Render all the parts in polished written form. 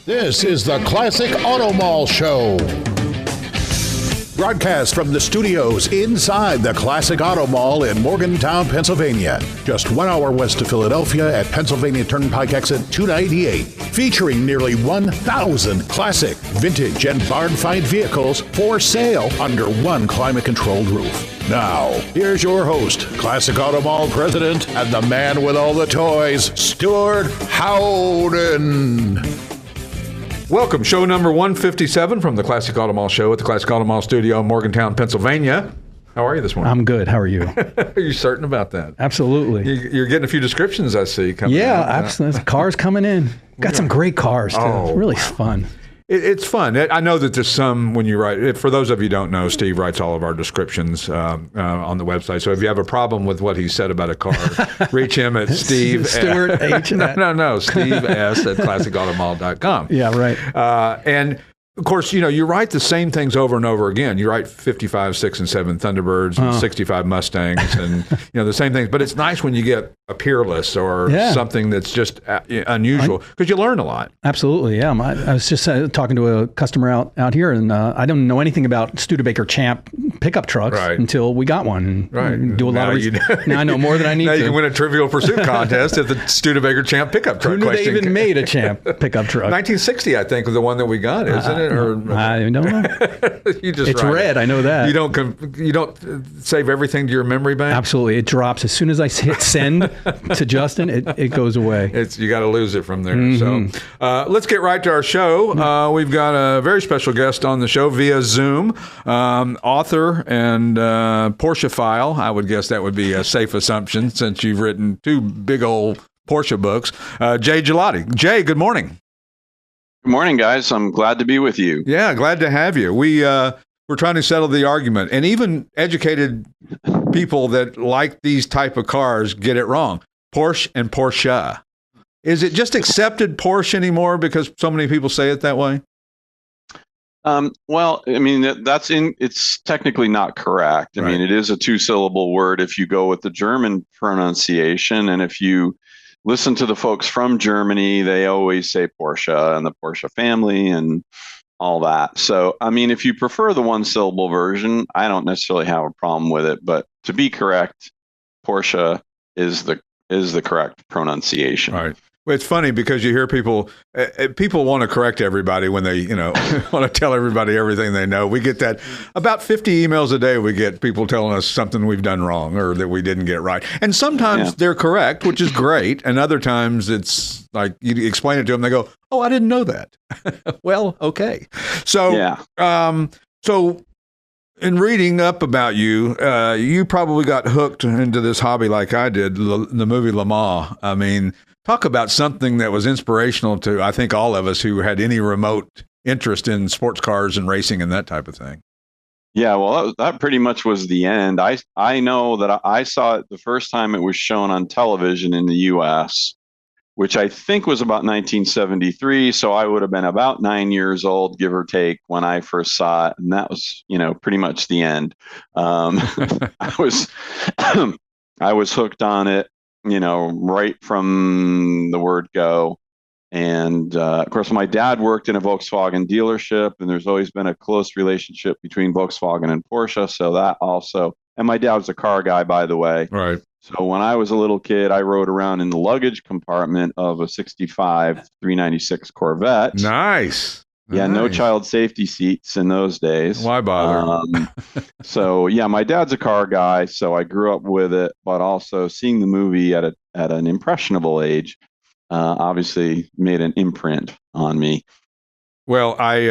This is the Classic Auto Mall Show. Broadcast from the studios inside the Classic Auto Mall in Morgantown, Pennsylvania. Just 1 hour west of Philadelphia at Pennsylvania Turnpike exit 298. Featuring nearly 1,000 classic, vintage, and barn-find vehicles for sale under one climate-controlled roof. Now, here's your host, Classic Auto Mall president and the man with all the toys, Stewart Howden. Welcome, show number 157 from the Classic Auto Mall Show at the Classic Auto Mall Studio in Morgantown, Pennsylvania. How are you this morning? I'm good. How are you? Are you certain about that? Absolutely. You're getting a few descriptions, I see. Coming absolutely. Cars coming in. Got some great cars, too. Oh, really fun. It's fun. I know that there's some, when you write, for those of you who don't know, Steve writes all of our descriptions on the website. So if you have a problem with what he said about a car, reach him at Steve. Stewart H. No. Steve S. at classicautomall.com. Yeah, right. And of course, you write the same things over and over again. You write 55, 6, and 7 Thunderbirds and 65 Mustangs and, the same things. But it's nice when you get a Peerless or something that's just unusual because you learn a lot. Absolutely, yeah. I was just talking to a customer out here, and I didn't know anything about Studebaker Champ pickup trucks until we got one. And do a lot of research. Now I know more than I need to. Now you can win a Trivial Pursuit contest at the Studebaker Champ pickup truck. Who knew they even made a Champ pickup truck? 1960, I think, was the one that we got, isn't it? I don't know. It's red. I know that. You don't save everything to your memory bank? Absolutely. It drops as soon as I hit send to Justin. It goes away. You got to lose it from there. Mm-hmm. So let's get right to our show. We've got a very special guest on the show via Zoom, author and Porsche file. I would guess that would be a safe assumption since you've written 2 big old Porsche books. Jay Gillotti. Jay, good morning. Good morning, guys. I'm glad to be with you. Yeah, glad to have you. We're trying to settle the argument, and even educated people that like these type of cars get it wrong. Porsche and Porsche. Is it just accepted Porsche anymore because so many people say it that way? Well, I mean, it's technically not correct. I mean, it is a 2-syllable word if you go with the German pronunciation, and if you listen to the folks from Germany, they always say Porsche and the Porsche family and all that. So, I mean, if you prefer the 1-syllable version, I don't necessarily have a problem with it. But to be correct, Porsche is the correct pronunciation. Right. Well, it's funny because you hear people want to correct everybody when they, want to tell everybody everything they know. We get that about 50 emails a day. We get people telling us something we've done wrong or that we didn't get right. And sometimes they're correct, which is great. And other times it's like you explain it to them. They go, "Oh, I didn't know that." Well, okay. So, so in reading up about you, you probably got hooked into this hobby like I did, the movie Lemans. I mean, talk about something that was inspirational to, I think, all of us who had any remote interest in sports cars and racing and that type of thing. Yeah, well, that pretty much was the end. I know that I saw it the first time it was shown on television in the U.S., which I think was about 1973. So I would have been about 9 years old, give or take, when I first saw it. And that was, pretty much the end. I was hooked on it, right from the word go. And of course, my dad worked in a Volkswagen dealership, and there's always been a close relationship between Volkswagen and Porsche. So that also, and my dad was a car guy, by the way. Right. So when I was a little kid, I rode around in the luggage compartment of a 65 396 Corvette. Nice. Yeah, no child safety seats in those days. Why bother? So yeah, my dad's a car guy, so I grew up with it, but also seeing the movie at an impressionable age obviously made an imprint on me. Well, I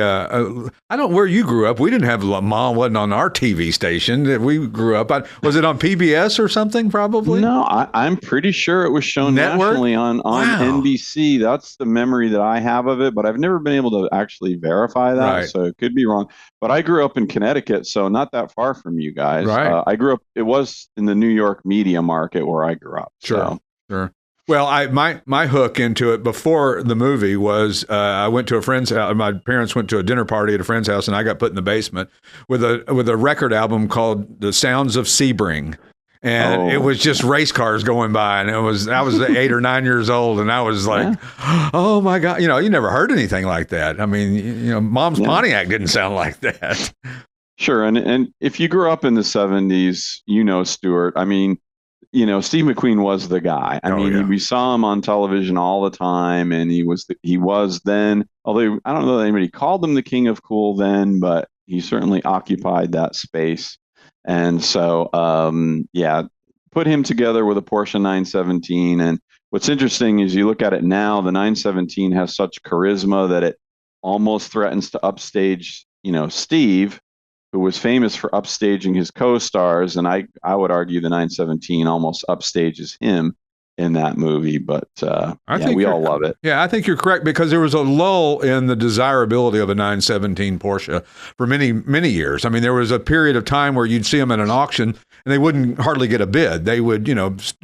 don't where you grew up. We didn't have Le Mans. Wasn't on our TV station. We grew up. Was it on PBS or something? Probably. No, I'm pretty sure it was shown nationally on NBC. That's the memory that I have of it. But I've never been able to actually verify that, so it could be wrong. But I grew up in Connecticut, so not that far from you guys. Right. I grew up. It was in the New York media market where I grew up. Sure. Well, my hook into it before the movie was I went to a friend's house. My parents went to a dinner party at a friend's house, and I got put in the basement with a record album called "The Sounds of Sebring." And it was just race cars going by, and I was 8 or 9 years old, and I was like, oh my God, you never heard anything like that. I mean, Mom's Pontiac didn't sound like that. Sure. And if you grew up in the 70s, Stewart, I mean, Steve McQueen was the guy. I mean, we saw him on television all the time, and he was then, although I don't know that anybody called him the king of cool then, but he certainly occupied that space. And so, put him together with a Porsche 917. And what's interesting is you look at it now, the 917 has such charisma that it almost threatens to upstage, Steve, who was famous for upstaging his co-stars. And I would argue the 917 almost upstages him in that movie, but I think we all love it. Yeah, I think you're correct, because there was a lull in the desirability of a 917 Porsche for many, many years. I mean, there was a period of time where you'd see them at an auction and they wouldn't hardly get a bid. They would,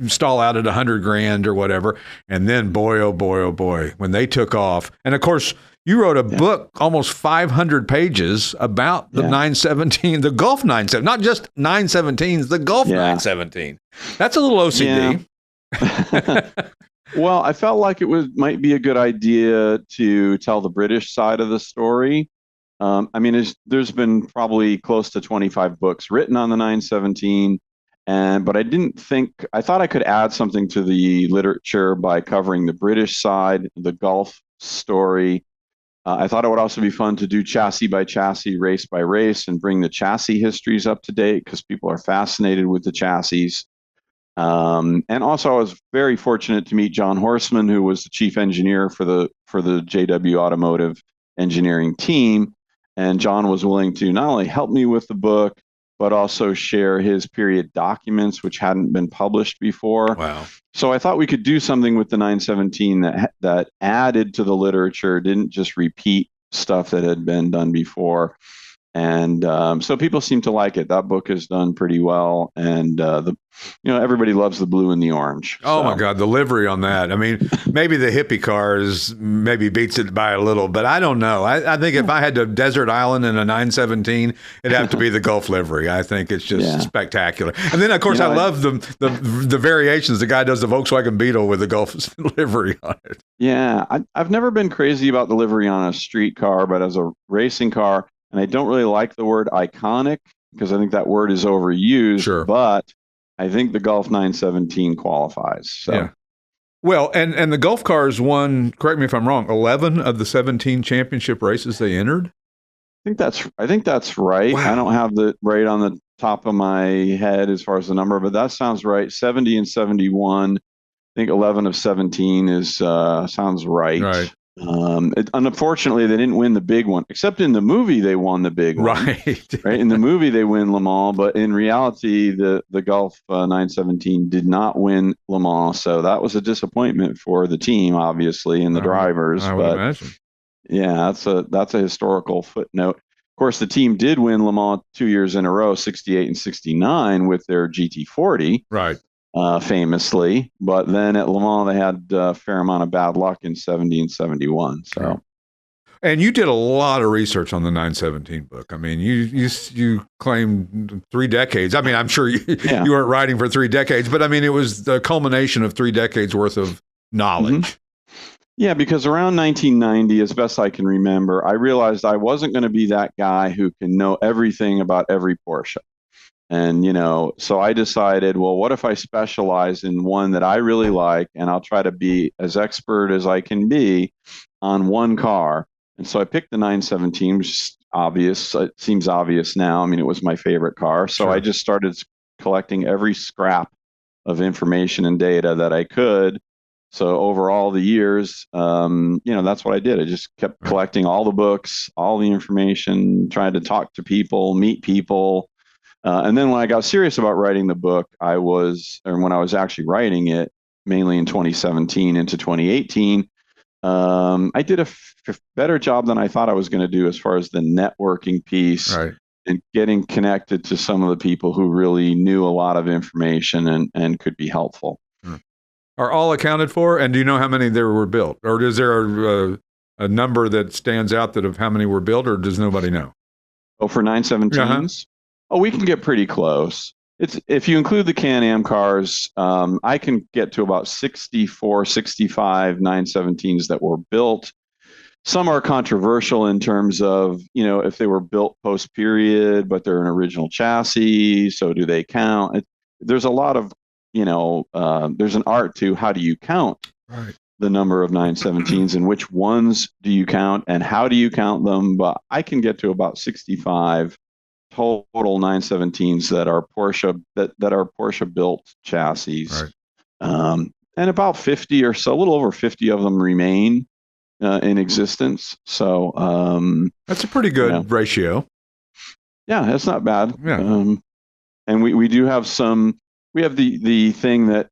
stall out at $100,000 or whatever. And then, boy, oh boy, oh boy, when they took off. And of course, you wrote a book, almost 500 pages, about the 917, the Gulf 917, not just 917s, the Gulf 917. That's a little OCD. Yeah. Well, I felt like might be a good idea to tell the British side of the story. I mean, there's been probably close to 25 books written on the 917, but I thought I could add something to the literature by covering the British side, the Gulf story. I thought it would also be fun to do chassis by chassis, race by race, and bring the chassis histories up to date, because people are fascinated with the chassis. And also, I was very fortunate to meet John Horseman, who was the chief engineer for the JW Automotive engineering team. And John was willing to not only help me with the book, but also share his period documents, which hadn't been published before. Wow. So I thought we could do something with the 917 that added to the literature, didn't just repeat stuff that had been done before. And so people seem to like it. That book is done pretty well, and everybody loves the blue and the orange. Oh my God, the livery on that! I mean, maybe the hippie cars maybe beats it by a little, but I don't know. I think if I had to desert island in a 917, it'd have to be the Gulf livery. I think it's just spectacular. And then of course I love the variations. The guy does the Volkswagen Beetle with the Gulf livery on it. Yeah, I've never been crazy about the livery on a street car, but as a racing car. And I don't really like the word iconic, because I think that word is overused. Sure. But I think the Gulf 917 qualifies. So. Yeah. Well, and the Gulf cars won, correct me if I'm wrong, 11 of the 17 championship races they entered? I think that's right. Wow. I don't have the right on the top of my head as far as the number, but that sounds right. 70 and 71. I think 11 of 17 sounds right. Right. Unfortunately, they didn't win the big one, except in the movie they won the big one. Right. In the movie they win Le Mans, but in reality the Gulf 917 did not win Le Mans, so that was a disappointment for the team, obviously, and the drivers. I would imagine. Yeah, that's a historical footnote. Of course, the team did win Le Mans 2 years in a row, 68 and 69, with their GT40. Right. Famously, but then at Le Mans they had a fair amount of bad luck in 70 and 71. So, and you did a lot of research on the 917 book. I mean, you claimed 3 decades. I mean, I'm sure you weren't writing for 3 decades, but I mean, it was the culmination of 3 decades worth of knowledge. Mm-hmm. Yeah, because around 1990, as best I can remember, I realized I wasn't going to be that guy who can know everything about every Porsche. And, so I decided, well, what if I specialize in one that I really like, and I'll try to be as expert as I can be on one car. And so I picked the 917, which is obvious. It seems obvious now. I mean, it was my favorite car. So sure. I just started collecting every scrap of information and data that I could. So over all the years, that's what I did. I just kept collecting all the books, all the information, trying to talk to people, meet people. And then when I got serious about writing the book, when I was actually writing it, mainly in 2017 into 2018, I did a better job than I thought I was going to do as far as the networking piece and getting connected to some of the people who really knew a lot of information and could be helpful. Are all accounted for? And do you know how many there were built? Or is there a number that stands out of how many were built, or does nobody know? Oh, for 917s? Oh, we can get pretty close. if you include the Can-Am cars, I can get to about 64, 65 917s that were built. Some are controversial in terms of, if they were built post-period, but they're an original chassis, so do they count? There's a lot of, there's an art to how do you count the number of 917s and which ones do you count and how do you count them? But I can get to about 65 total 917s that are Porsche that are Porsche built chassis, and about 50 or so, a little over 50 of them remain in existence. So that's a pretty good ratio. Yeah, that's not bad. Yeah. And we do have some. We have the thing that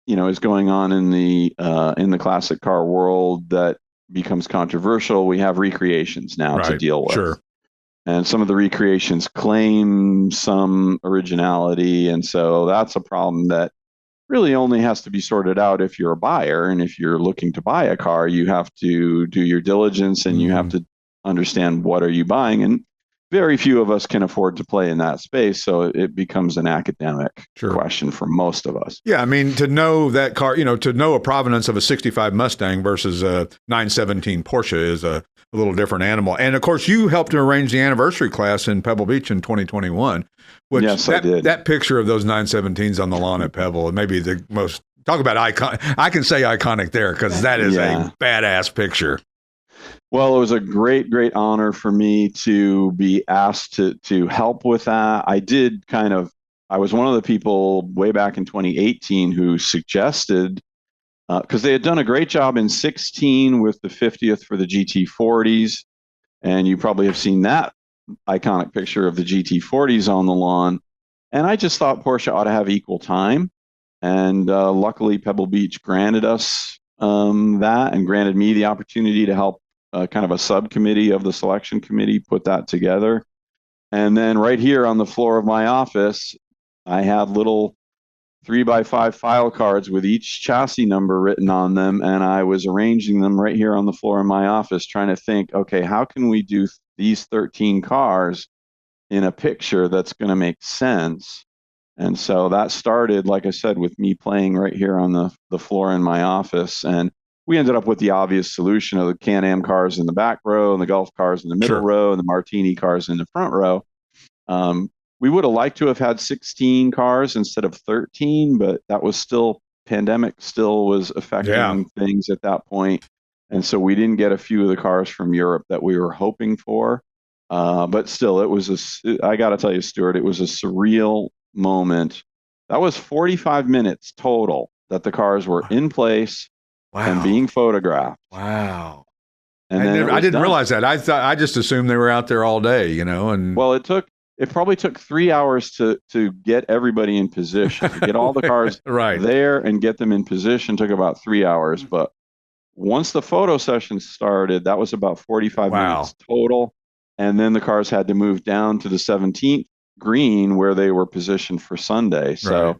is going on in the classic car world that becomes controversial. We have recreations now to deal with. Sure. And some of the recreations claim some originality. And so that's a problem that really only has to be sorted out if you're a buyer. And if you're looking to buy a car, you have to do your diligence and you have to understand what are you buying. And very few of us can afford to play in that space. So it becomes an academic question for most of us. Yeah. I mean, to know that car, to know a provenance of a 65 Mustang versus a 917 Porsche is a little different animal. And of course, you helped to arrange the anniversary class in Pebble Beach in 2021. Which yes, I did. That picture of those 917s on the lawn at Pebble, maybe the most, talk about icon. I can say iconic there because that is a badass picture. Well, it was a great, great honor for me to be asked to help with that. I was one of the people way back in 2018 who suggested, because they had done a great job in 16 with the 50th for the GT40s. And you probably have seen that iconic picture of the GT40s on the lawn. And I just thought Porsche ought to have equal time. And luckily, Pebble Beach granted us that and granted me the opportunity to help kind of a subcommittee of the selection committee put that together. And then right here on the floor of my office, I had little 3x5 file cards with each chassis number written on them. And I was arranging them right here on the floor in my office, trying to think, okay, how can we do these 13 cars in a picture that's going to make sense? And so that started, like I said, with me playing right here on the floor in my office. And we ended up with the obvious solution of the Can-Am cars in the back row and the Gulf cars in the middle row and the Martini cars in the front row. We would have liked to have had 16 cars instead of 13, but that was still, pandemic still was affecting things at that point. And so we didn't get a few of the cars from Europe that we were hoping for. But still, I got to tell you, Stewart, it was a surreal moment. That was 45 minutes total that the cars were in place and being photographed. Wow. And I didn't realize that. I just assumed they were out there all day, and well, it probably took 3 hours to get everybody in position, to get all the cars there and get them in position. Took about 3 hours. But once the photo session started, that was about 45 minutes total. And then the cars had to move down to the 17th green where they were positioned for Sunday. So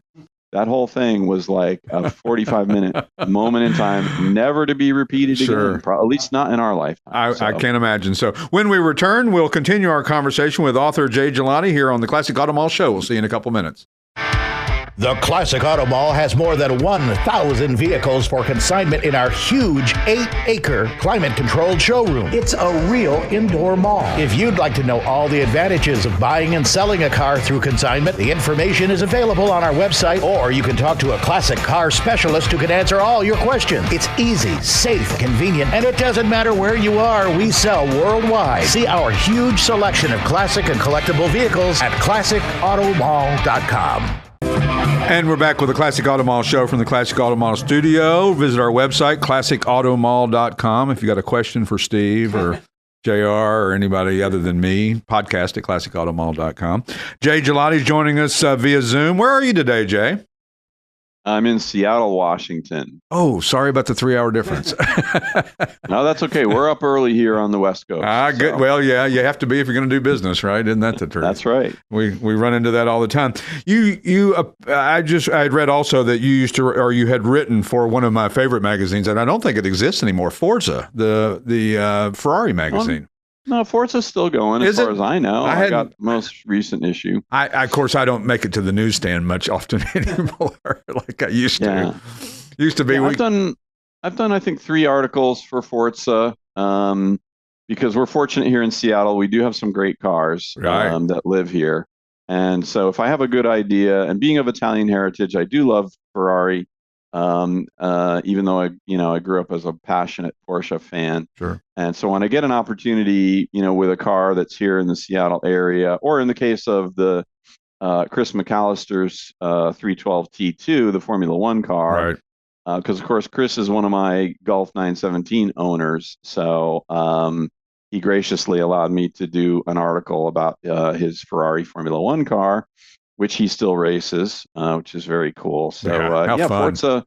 that whole thing was like a 45-minute moment in time, never to be repeated again, at least not in our lifetime. I can't imagine. So when we return, we'll continue our conversation with author Jay Gillotti here on the Classic Auto Mall Show. We'll see you in a couple minutes. The Classic Auto Mall has more than 1,000 vehicles for consignment in our huge 8-acre climate-controlled showroom. It's a real indoor mall. If you'd like to know all the advantages of buying and selling a car through consignment, the information is available on our website, or you can talk to a classic car specialist who can answer all your questions. It's easy, safe, convenient, and it doesn't matter where you are. We sell worldwide. See our huge selection of classic and collectible vehicles at classicautomall.com. And we're back with the Classic Auto Mall Show from the Classic Auto Mall studio. Visit our website, classicautomall.com. If you got a question for Steve or JR or anybody other than me, podcast at classicautomall.com. Jay Gillotti is joining us via Zoom. Where are you today, Jay? I'm in Seattle, Washington. Oh, sorry about the 3-hour difference. No, that's okay. We're up early here on the West Coast. Good. Well, yeah, you have to be if you're going to do business, right? Isn't that the truth? That's right. We run into that all the time. I had read also that you had written for one of my favorite magazines, and I don't think it exists anymore, Forza, the Ferrari magazine. No, Forza's still going as far as I know. I got the most recent issue. Of course, I don't make it to the newsstand much often anymore, like I used to. Used to be. I've done, I think, 3 articles for Forza, because we're fortunate here in Seattle. We do have some great cars that live here. And so if I have a good idea, and being of Italian heritage, I do love Ferrari. Even though I grew up as a passionate Porsche fan. Sure. And so when I get an opportunity, with a car that's here in the Seattle area, or in the case of the Chris McAllister's 312 T2, the Formula One car, because of course Chris is one of my Gulf 917 owners, so he graciously allowed me to do an article about his Ferrari Formula One car, which he still races, which is very cool. So fun. Forza.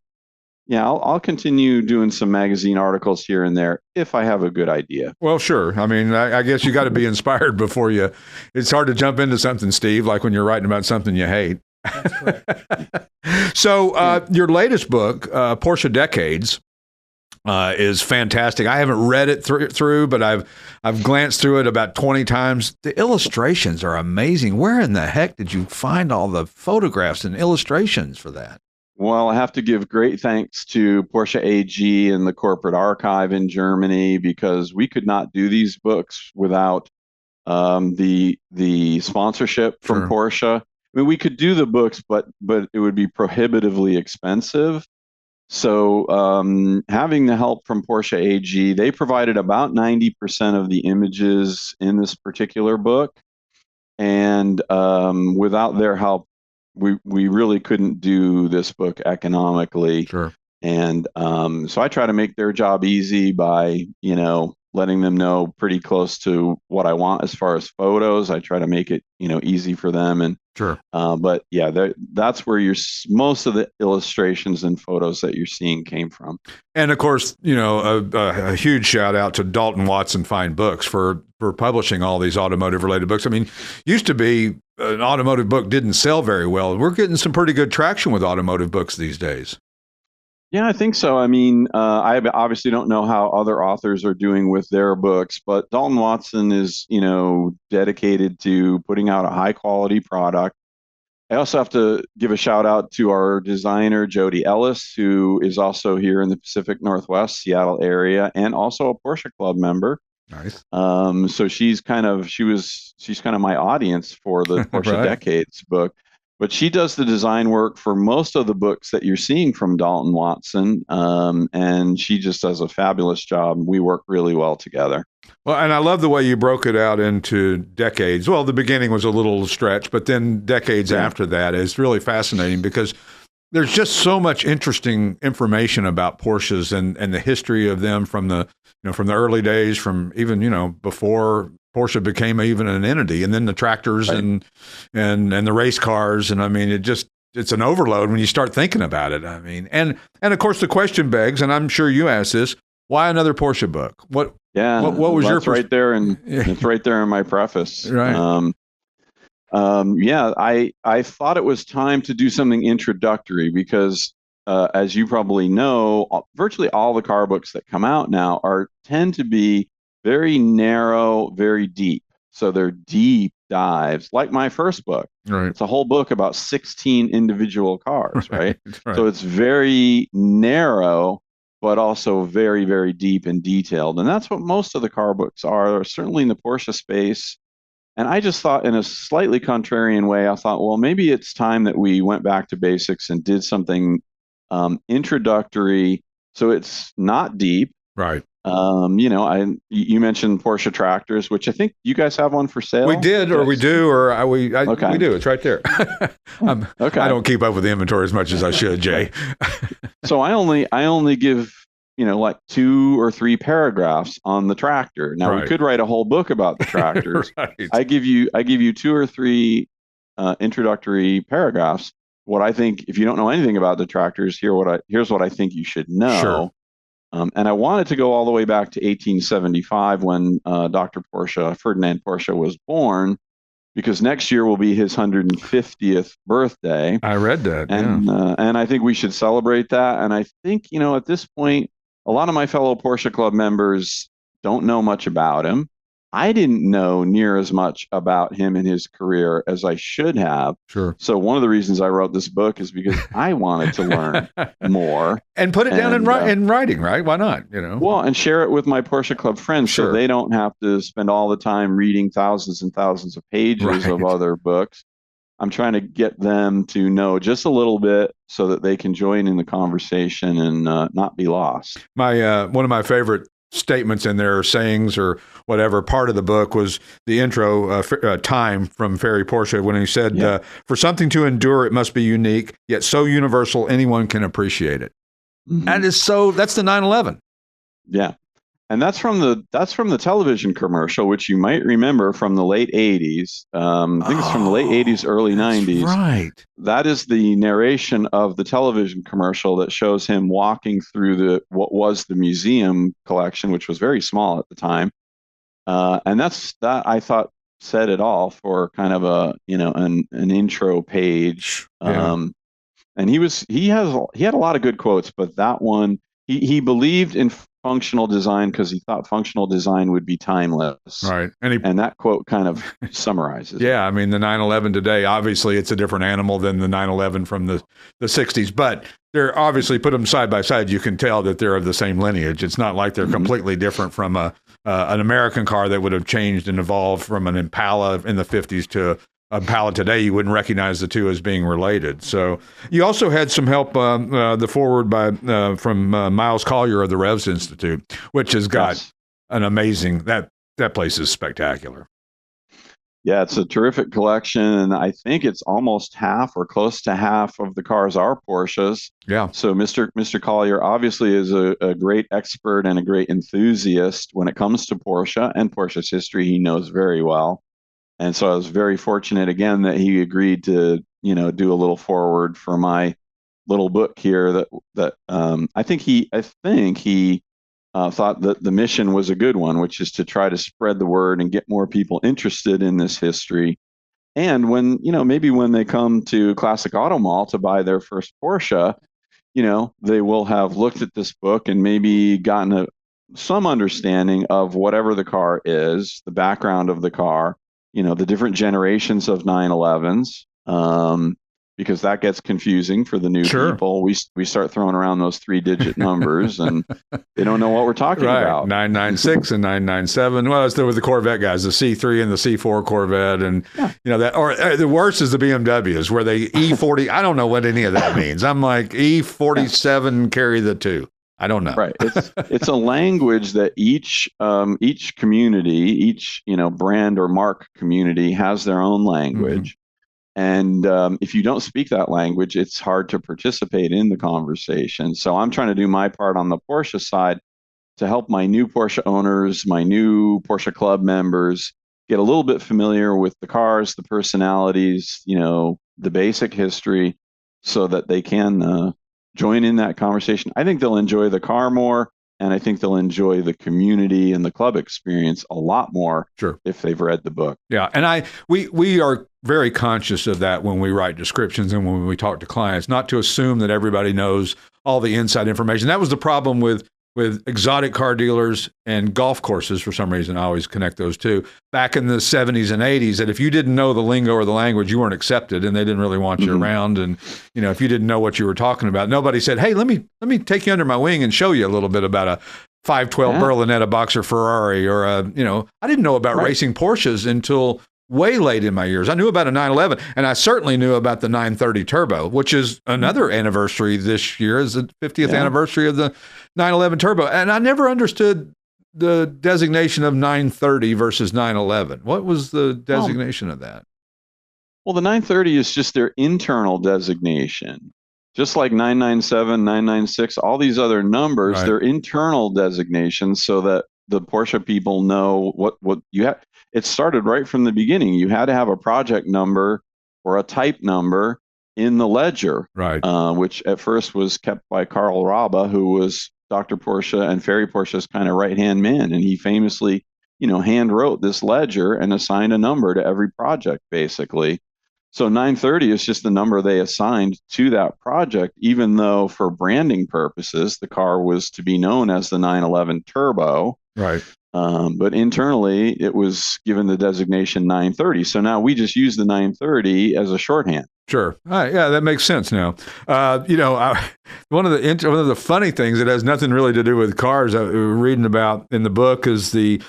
Yeah, I'll continue doing some magazine articles here and there if I have a good idea. Well, sure. I mean, I guess you got to be inspired before you. It's hard to jump into something, Steve, like when you're writing about something you hate. That's correct. So your latest book, Porsche Decades, is fantastic. I haven't read it through, but I've glanced through it about 20 times. The illustrations are amazing. Where in the heck did you find all the photographs and illustrations for that? Well, I have to give great thanks to Porsche AG and the corporate archive in Germany, because we could not do these books without the sponsorship from Porsche. I mean, we could do the books, but it would be prohibitively expensive. So having the help from Porsche AG, they provided about 90% of the images in this particular book. And without their help, we really couldn't do this book economically. Sure. And so I try to make their job easy by, letting them know pretty close to what I want as far as photos. I try to make it, easy for them. And sure. But yeah, that's where most of the illustrations and photos that you're seeing came from. And of course, a huge shout out to Dalton Watson Fine Books for publishing all these automotive related books. I mean, used to be an automotive book didn't sell very well. We're getting some pretty good traction with automotive books these days. Yeah, I think so. I mean, I obviously don't know how other authors are doing with their books, but Dalton Watson is, dedicated to putting out a high quality product. I also have to give a shout out to our designer, Jody Ellis, who is also here in the Pacific Northwest, Seattle area, and also a Porsche Club member. Nice. So she's kind of my audience for the Porsche Decades book. But she does the design work for most of the books that you're seeing from Dalton Watson, and she just does a fabulous job. We work really well together. Well, and I love the way you broke it out into decades. Well, the beginning was a little stretch, but then decades after that is really fascinating because there's just so much interesting information about Porsches and the history of them from the early days, from even before Porsche became even an entity, and then the tractors and the race cars. And I mean, it's an overload when you start thinking about it. I mean, and of course the question begs, and I'm sure you asked this, why another Porsche book? What was your right there? And it's right there in my preface. Right. I thought it was time to do something introductory because, as you probably know, virtually all the car books that come out now tend to be very narrow, very deep. So they're deep dives, like my first book. Right. It's a whole book about 16 individual cars, right? So it's very narrow, but also very, very deep and detailed. And that's what most of the car books are, certainly in the Porsche space. And I just thought, in a slightly contrarian way, I thought, well, maybe it's time that we went back to basics and did something introductory. So it's not deep. Right. You mentioned Porsche tractors, which I think you guys have one for sale. We did, or we do, or we do. It's right there. Okay. I don't keep up with the inventory as much as I should, Jay. So I only give like 2 or 3 paragraphs on the tractor. Now we could write a whole book about the tractors. Right. I give you 2 or 3 introductory paragraphs. What I think, if you don't know anything about the tractors, here's what I think you should know. Sure. And I wanted to go all the way back to 1875 when Dr. Ferdinand Porsche was born, because next year will be his 150th birthday. I read that. And I think we should celebrate that. And I think, at this point, a lot of my fellow Porsche Club members don't know much about him. I didn't know near as much about him and his career as I should have. Sure. So one of the reasons I wrote this book is because I wanted to learn more and put it down in writing, right? Why not? Well, and share it with my Porsche Club friends, so they don't have to spend all the time reading thousands and thousands of pages of other books. I'm trying to get them to know just a little bit so that they can join in the conversation and not be lost. My one of my favorite statements in there, or sayings or whatever, part of the book was the intro, Time, from Ferry Porsche, when he said, for something to endure, it must be unique, yet so universal anyone can appreciate it. Mm-hmm. That's the 911. Yeah. And that's from the television commercial, which you might remember from the late 80s. I think it's from the late 80s, early 90s. Right. That is the narration of the television commercial that shows him walking through what was the museum collection, which was very small at the time. And that I thought said it all for kind of an intro page. Yeah. And he had a lot of good quotes, but that one, he believed in functional design because he thought functional design would be timeless. Right. And that quote kind of summarizes. Yeah. I mean, the 911 today, obviously it's a different animal than the 911 from the 60s, but they're obviously, put them side by side, you can tell that they're of the same lineage. It's not like they're completely different from an American car that would have changed and evolved from an Impala in the 50s to Impala today. You wouldn't recognize the two as being related. So you also had some help, the foreword from Miles Collier of the Revs Institute, which has got an amazing, that place is spectacular. Yeah, it's a terrific collection, and I think it's almost half or close to half of the cars are Porsches. Yeah. So Mr. Collier obviously is a great expert and a great enthusiast when it comes to Porsche and Porsche's history. He knows very well. And so I was very fortunate again that he agreed to, do a little forward for my little book here. That I think he thought that the mission was a good one, which is to try to spread the word and get more people interested in this history. And when maybe when they come to Classic Auto Mall to buy their first Porsche, they will have looked at this book and maybe gotten some understanding of whatever the car is, the background of the car. The different generations of 911s, because that gets confusing for the new people. We start throwing around those 3-digit numbers, and they don't know what we're talking about. 996 and 997. Well, it's with the Corvette guys, the C3 and the C4 Corvette, and that. Or the worst is the BMWs, where they E40. I don't know what any of that means. I'm like, E47 carry the 2. I don't know. Right. It's a language that each community, each brand or mark community has their own language, and if you don't speak that language, it's hard to participate in the conversation. So I'm trying to do my part on the Porsche side to help my new Porsche owners, my new Porsche Club members, get a little bit familiar with the cars, the personalities, the basic history, so that they can join in that conversation. I think they'll enjoy the car more, and I think they'll enjoy the community and the club experience a lot more if they've read the book. Yeah, and we are very conscious of that when we write descriptions and when we talk to clients, not to assume that everybody knows all the inside information. That was the problem with exotic car dealers and golf courses. For some reason, I always connect those two. Back in the 70s and 80s, that if you didn't know the lingo or the language, you weren't accepted, and they didn't really want you around. And if you didn't know what you were talking about, nobody said, "Hey, let me take you under my wing and show you a little bit about a 512 Berlinetta Boxer Ferrari," or I didn't know about racing Porsches until way late in my years. I knew about a 911, and I certainly knew about the 930 Turbo, which is another anniversary this year, is the 50th anniversary of the 911 Turbo. And I never understood the designation of 930 versus 911. What was the designation of that? Well, the 930 is just their internal designation. Just like 997, 996, all these other numbers, they're internal designations so that the Porsche people know what you have. It started right from the beginning. You had to have a project number or a type number in the ledger, which at first was kept by Karl Rabe, who was Dr. Porsche and Ferry Porsche's kind of right-hand man. And he famously, hand wrote this ledger and assigned a number to every project, basically. So 930 is just the number they assigned to that project, even though for branding purposes, the car was to be known as the 911 Turbo. Right. But internally, it was given the designation 930. So now we just use the 930 as a shorthand. Sure. Yeah, that makes sense now. One of the funny things that has nothing really to do with cars I was reading about in the book is the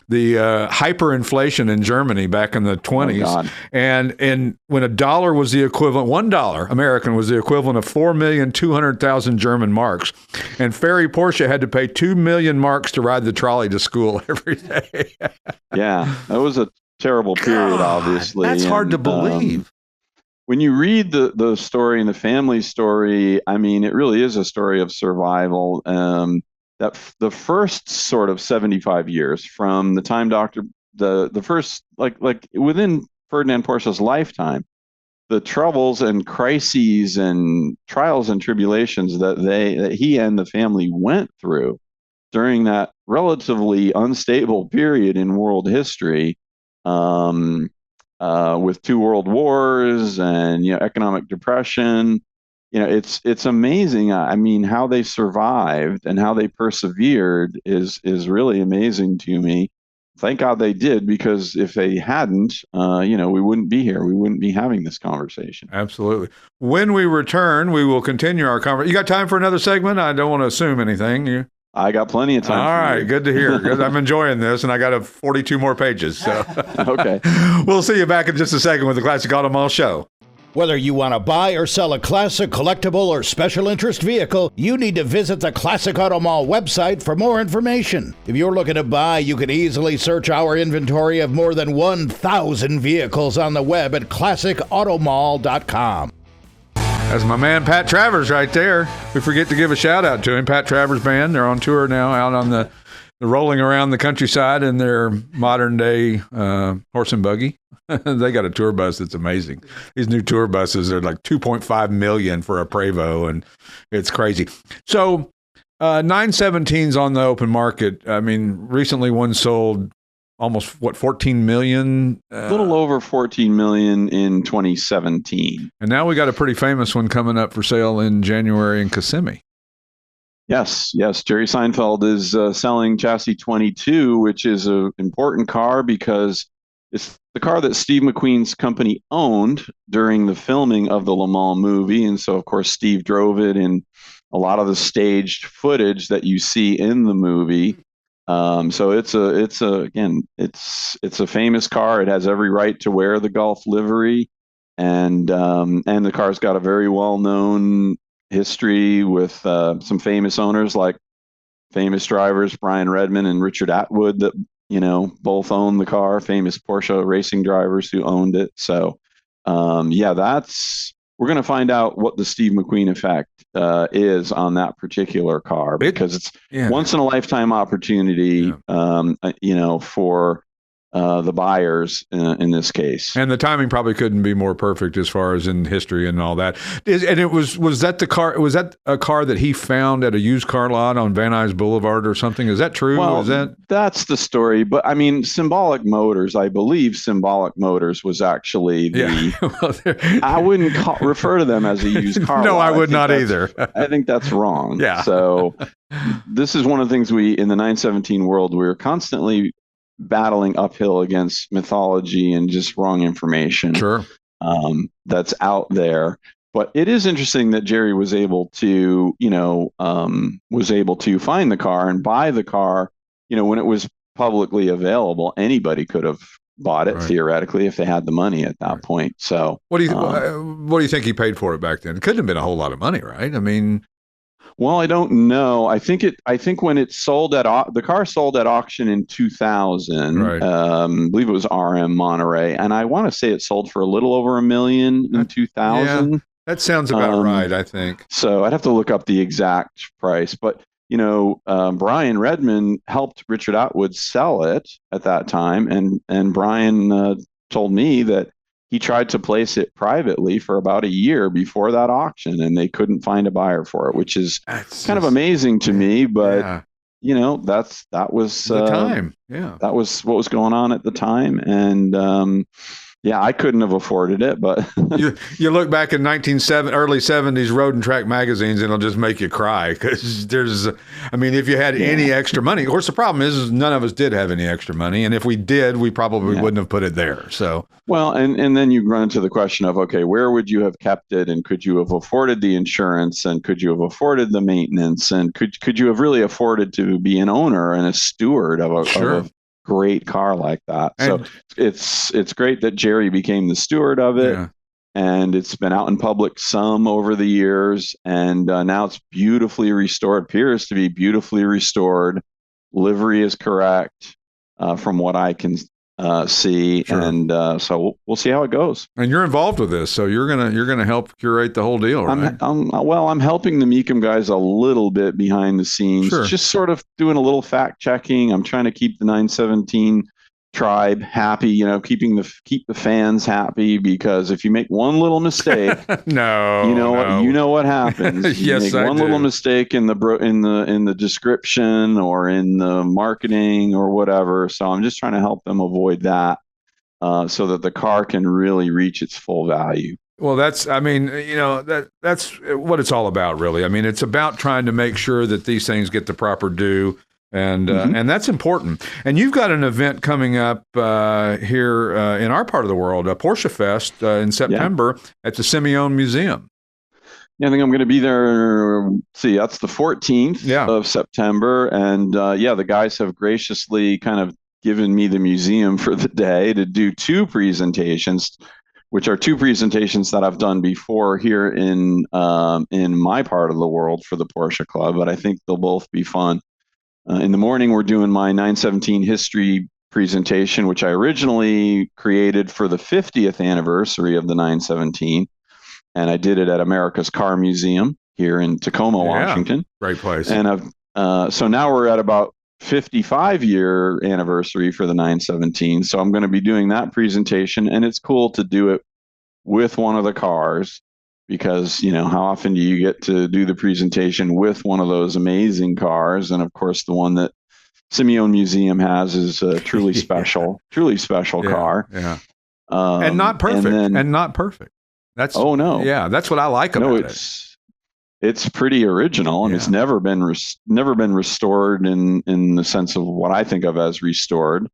hyperinflation in Germany back in the 20s. Oh, and when $1 was the equivalent, $1 American was the equivalent of 4,200,000 German marks. And Ferry Porsche had to pay 2 million marks to ride the trolley to school every day. Yeah, that was a terrible period, obviously. That's hard to believe. When you read the story and the family story, I mean, it really is a story of survival. That the first sort of 75 years from the time the first, like within Ferdinand Porsche's lifetime, the troubles and crises and trials and tribulations that he and the family went through during that relatively unstable period in world history, with 2 world wars and economic depression, it's amazing. I mean, how they survived and how they persevered is really amazing to me. Thank God they did, because if they hadn't, we wouldn't be here. We wouldn't be having this conversation. Absolutely. When we return, we will continue our conversation. You got time for another segment? I don't want to assume anything. I got plenty of time. All right, good to hear. Good. I'm enjoying this, and I got 42 more pages. So, okay. We'll see you back in just a second with the Classic Auto Mall Show. Whether you want to buy or sell a classic, collectible, or special interest vehicle, you need to visit the Classic Auto Mall website for more information. If you're looking to buy, you can easily search our inventory of more than 1,000 vehicles on the web at classicautomall.com. That's my man, Pat Travers, right there. We forget to give a shout out to him. Pat Travers Band. They're on tour now, out on the rolling around the countryside in their modern day horse and buggy. They got a tour bus that's amazing. These new tour buses are like $2.5 million for a Prevost, and it's crazy. So 917s on the open market. I mean, recently one sold almost 14 million, a little over 14 million in 2017. And now we got a pretty famous one coming up for sale in January in Kissimmee. Yes. Jerry Seinfeld is selling chassis 22, which is an important car because it's the car that Steve McQueen's company owned during the filming of the Le Mans movie. And so, of course, Steve drove it in a lot of the staged footage that you see in the movie. So it's a famous car. It has every right to wear the Gulf livery, and the car's got a very well-known history with some famous owners, like famous drivers Brian Redman and Richard Atwood, that both own the car. Famous Porsche racing drivers who owned it. So we're going to find out what the Steve McQueen effect is on that particular car, because it's once in a lifetime opportunity, for the buyers in this case. And the timing probably couldn't be more perfect as far as in history and all that. And it was that the car? Was that a car that he found at a used car lot on Van Nuys Boulevard or something? Is that true? Well, that's the story. But I mean, Symbolic Motors. I believe Symbolic Motors was actually the. I wouldn't refer to them as a used car. No, lot. I would not either. I think that's wrong. Yeah. So this is one of the things in the 917 world, we're constantly battling uphill against mythology and just wrong information. Sure. That's out there. But it is interesting that Jerry was able to, find the car and buy the car, when it was publicly available. Anybody could have bought it theoretically if they had the money at that point. So what do you think he paid for it back then? It couldn't have been a whole lot of money, right? I mean, well, I don't know. I think when it sold the car sold at auction in 2000. Right. I believe it was RM Monterey, and I want to say it sold for a little over $1 million in 2000. Yeah, that sounds about right, I think. So I'd have to look up the exact price, but Brian Redman helped Richard Atwood sell it at that time, and Brian told me that he tried to place it privately for about a year before that auction, and they couldn't find a buyer for it, which is kind of amazing to me. But that was the time. Yeah, that was what was going on at the time, and Yeah, I couldn't have afforded it, but you look back in early 70s road and track magazines, and it'll just make you cry because if you had any extra money, of course, the problem is none of us did have any extra money. And if we did, we probably wouldn't have put it there. So, well, and then you run into the question of, okay, where would you have kept it? And could you have afforded the insurance? And could you have afforded the maintenance? And could you have really afforded to be an owner and a steward of a great car like that? And so it's great that Jerry became the steward of it. Yeah. And it's been out in public some over the years, and now it's beautifully restored, appears to be beautifully restored. Livery is correct from what I can see. Sure. And so we'll see how it goes. And you're involved with this, so you're gonna help curate the whole deal, right? I'm helping the Mecum guys a little bit behind the scenes, just sort of doing a little fact checking. I'm trying to keep the 917 tribe happy, keep the fans happy, because if you make one little mistake, you know what happens. You make one little mistake in the description or in the marketing or whatever. So I'm just trying to help them avoid that, so that the car can really reach its full value. Well, that's what it's all about, really. I mean, it's about trying to make sure that these things get the proper due. And that's important. And you've got an event coming up here in our part of the world, Porsche Fest in September at the Simeone Museum. Yeah, I think I'm going to be there. See, that's the 14th of September. And the guys have graciously kind of given me the museum for the day to do two presentations, which are two presentations that I've done before here in my part of the world for the Porsche Club. But I think they'll both be fun. In the morning, we're doing my 917 history presentation, which I originally created for the 50th anniversary of the 917. And I did it at America's Car Museum here in Tacoma, Washington. Great place. And so now we're at about 55-year anniversary for the 917. So I'm going to be doing that presentation. And it's cool to do it with one of the cars, because, how often do you get to do the presentation with one of those amazing cars? And of course, the one that Simeone Museum has is a truly special car. Yeah. And not perfect. That's no. Yeah, that's what I like about it. It's pretty original, and it's never been restored in the sense of what I think of as restored.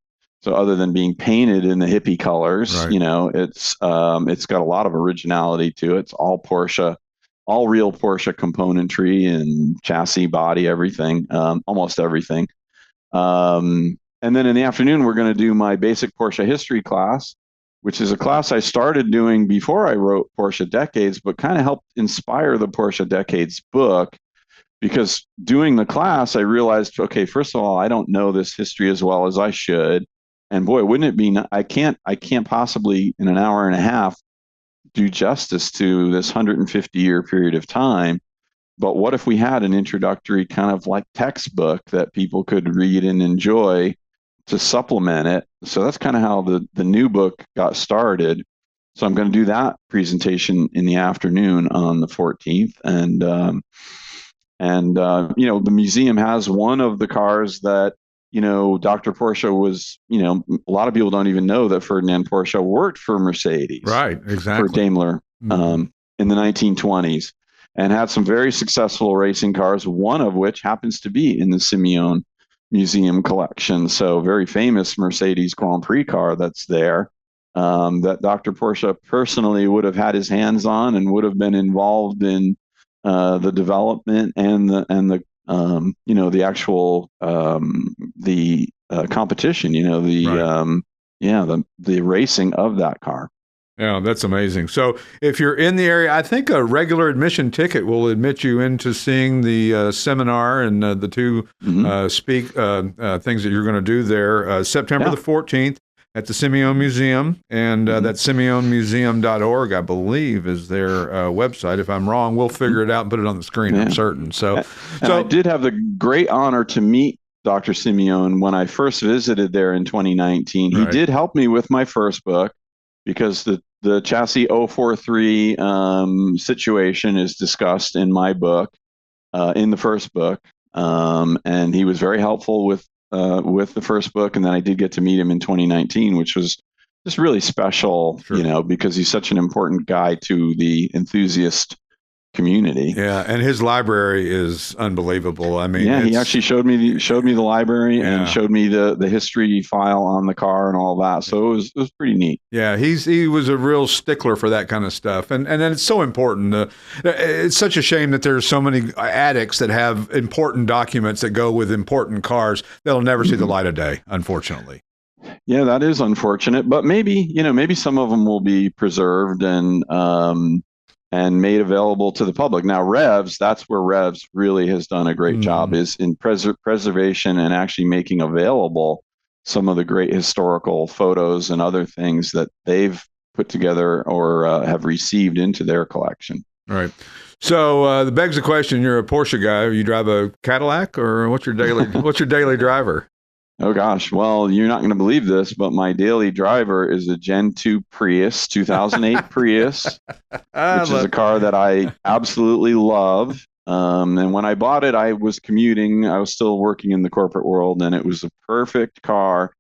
So other than being painted in the hippie colors, it's got a lot of originality to it. It's all Porsche, all real Porsche componentry and chassis, body, everything, almost everything. And then in the afternoon, we're going to do my basic Porsche history class, which is a class I started doing before I wrote Porsche Decades, but kind of helped inspire the Porsche Decades book. Because doing the class, I realized, okay, first of all, I don't know this history as well as I should. And boy, wouldn't it be, I can't possibly in an hour and a half do justice to this 150-year period of time. But what if we had an introductory kind of like textbook that people could read and enjoy to supplement it? So that's kind of how the new book got started. So I'm going to do that presentation in the afternoon on the 14th. And the museum has one of the cars that, Dr. Porsche was, a lot of people don't even know that Ferdinand Porsche worked for Mercedes. Right, exactly. For Daimler in the 1920s, and had some very successful racing cars, one of which happens to be in the Simeone Museum collection. So very famous Mercedes Grand Prix car that's there, that Dr. Porsche personally would have had his hands on and would have been involved in the development and the actual the competition, the racing of that car. Yeah, that's amazing. So if you're in the area, I think a regular admission ticket will admit you into seeing the seminar and the two things that you're going to do there. September the 14th at the Simeone Museum, and that's SimeoneMuseum.org, I believe, is their website. If I'm wrong, we'll figure it out and put it on the screen, I'm certain. So I did have the great honor to meet Dr. Simeone when I first visited there in 2019. He did help me with my first book, because the chassis 043 situation is discussed in my book, in the first book, and he was very helpful with the first book. And then I did get to meet him in 2019, which was just really special, Sure. because he's such an important guy to the enthusiast community. Yeah, and his library is unbelievable. I mean, he actually showed me the library and showed me the history file on the car and all that. So it was pretty neat. Yeah, he was a real stickler for that kind of stuff, and it's so important. It's such a shame that there's so many addicts that have important documents that go with important cars that'll never see the light of day, unfortunately. Yeah, that is unfortunate, but maybe some of them will be preserved and made available to the public. Now, that's where Revs really has done a great job, is in preservation and actually making available some of the great historical photos and other things that they've put together or have received into their collection. All right. So the begs the question: you're a Porsche guy. You drive a Cadillac, or what's your daily driver? Oh gosh, well, you're not going to believe this, but my daily driver is a Gen 2 Prius, 2008 Prius, which is a car that I absolutely love. And when I bought it, I was commuting. I was still working in the corporate world, and it was a perfect car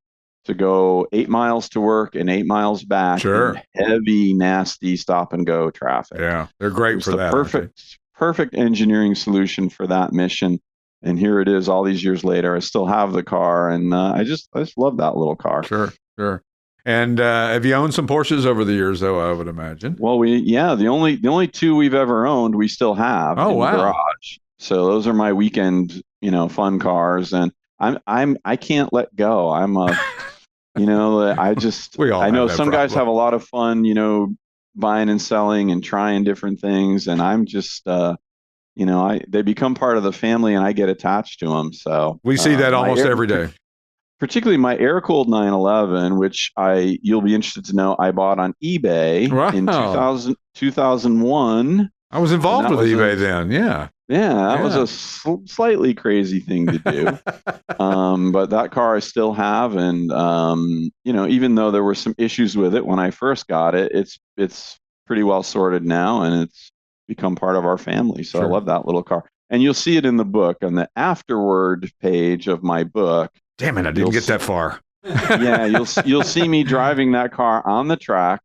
to go 8 miles to work and 8 miles back. Sure. In heavy, nasty stop and go traffic. Yeah, they're great for that. Perfect engineering solution for that mission. And here it is all these years later. I still have the car, and I just love that little car. Sure. And have you owned some Porsches over the years, though, I would imagine? Well, the only two we've ever owned, we still have in the garage. So those are my weekend, fun cars, and I can't let go. I'm a, I know some guys have a lot of fun, buying and selling and trying different things, and I'm just they become part of the family, and I get attached to them. So we see that almost every day. Particularly my air-cooled 911, which you'll be interested to know, I bought on eBay in 2001. I was involved with eBay then. Yeah. Yeah, that was a slightly crazy thing to do. But that car I still have, and even though there were some issues with it when I first got it, it's pretty well sorted now, and it's become part of our family. So I love that little car. And you'll see it in the book on the afterward page of my book. Damn it, I didn't get that far. Yeah, you'll see me driving that car on the track,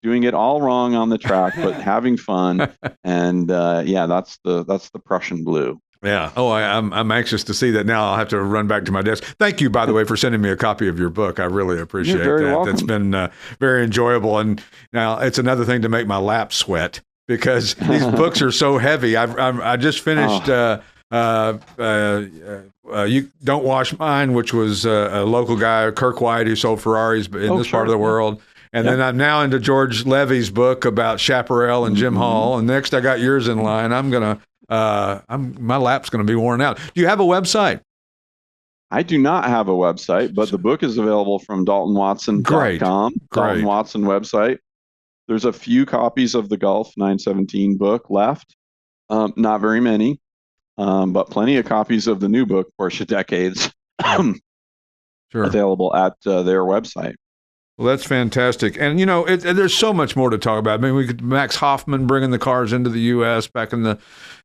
doing it all wrong on the track, but having fun. And that's the Prussian blue. Yeah. Oh, I'm anxious to see that now. I'll have to run back to my desk. Thank you, by the way, for sending me a copy of your book. I really appreciate that. Welcome. That's been very enjoyable. And now it's another thing to make my lap sweat, because these books are so heavy. I just finished You Don't Wash Mine, which was a local guy, Kirk White, who sold Ferraris in this part of the world. And then I'm now into George Levy's book about Chaparral and Jim Hall. And next I got yours in line. My lap's going to be worn out. Do you have a website? I do not have a website, but the book is available from DaltonWatson.com. Dalton Watson website. There's a few copies of the Gulf 917 book left. Not very many, but plenty of copies of the new book, Porsche Decades, available at their website. Well, that's fantastic. And, there's so much more to talk about. I mean, Max Hoffman bringing the cars into the U.S. back in the